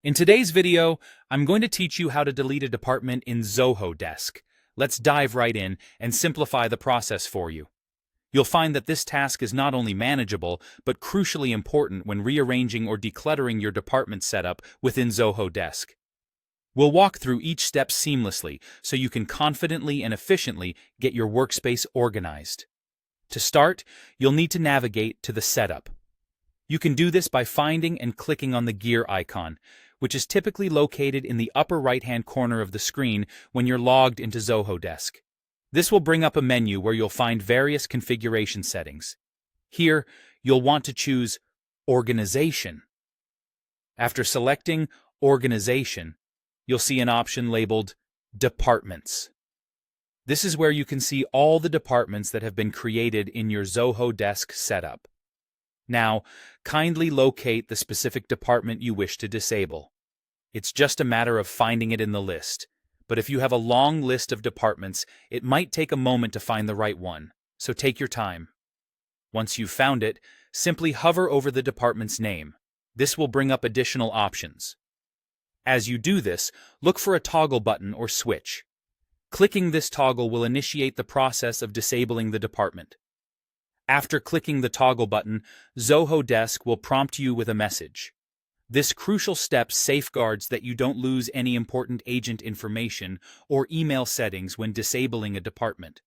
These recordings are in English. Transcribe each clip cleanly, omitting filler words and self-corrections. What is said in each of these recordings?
In today's video, I'm going to teach you how to delete a department in Zoho Desk. Let's dive right in and simplify the process for you. You'll find that this task is not only manageable, but crucially important when rearranging or decluttering your department setup within Zoho Desk. We'll walk through each step seamlessly so you can confidently and efficiently get your workspace organized. To start, you'll need to navigate to the setup. You can do this by finding and clicking on the gear icon, which is typically located in the upper right-hand corner of the screen when you're logged into Zoho Desk. This will bring up a menu where you'll find various configuration settings. Here, you'll want to choose Organization. After selecting Organization, you'll see an option labeled Departments. This is where you can see all the departments that have been created in your Zoho Desk setup. Now, kindly locate the specific department you wish to disable. It's just a matter of finding it in the list, but if you have a long list of departments, it might take a moment to find the right one, so take your time. Once you've found it, simply hover over the department's name. This will bring up additional options. As you do this, look for a toggle button or switch. Clicking this toggle will initiate the process of disabling the department. After clicking the toggle button, Zoho Desk will prompt you with a message. This crucial step safeguards that you don't lose any important agent information or email settings when disabling a department.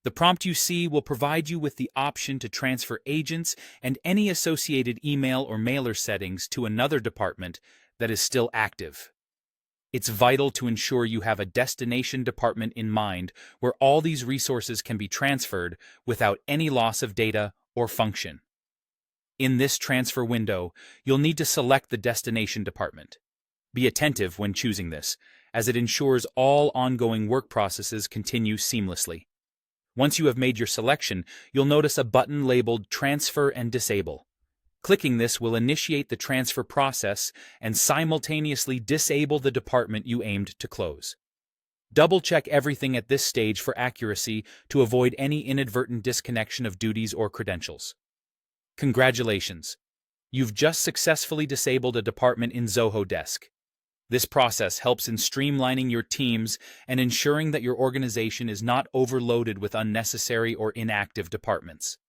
The prompt you see will provide you with the option to transfer agents and any associated email or mailer settings to another department that is still active. It's vital to ensure you have a destination department in mind where all these resources can be transferred without any loss of data or function. In this transfer window, you'll need to select the destination department. Be attentive when choosing this, as it ensures all ongoing work processes continue seamlessly. Once you have made your selection, you'll notice a button labeled Transfer and Disable. Clicking this will initiate the transfer process and simultaneously disable the department you aimed to close. Double-check everything at this stage for accuracy to avoid any inadvertent disconnection of duties or credentials. Congratulations! You've just successfully disabled a department in Zoho Desk. This process helps in streamlining your teams and ensuring that your organization is not overloaded with unnecessary or inactive departments.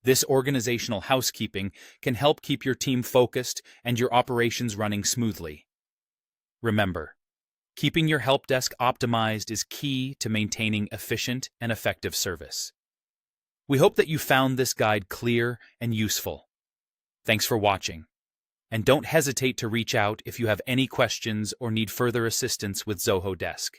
This organizational housekeeping can help keep your team focused and your operations running smoothly. Remember, keeping your help desk optimized is key to maintaining efficient and effective service. We hope that you found this guide clear and useful. Thanks for watching, and don't hesitate to reach out if you have any questions or need further assistance with Zoho Desk.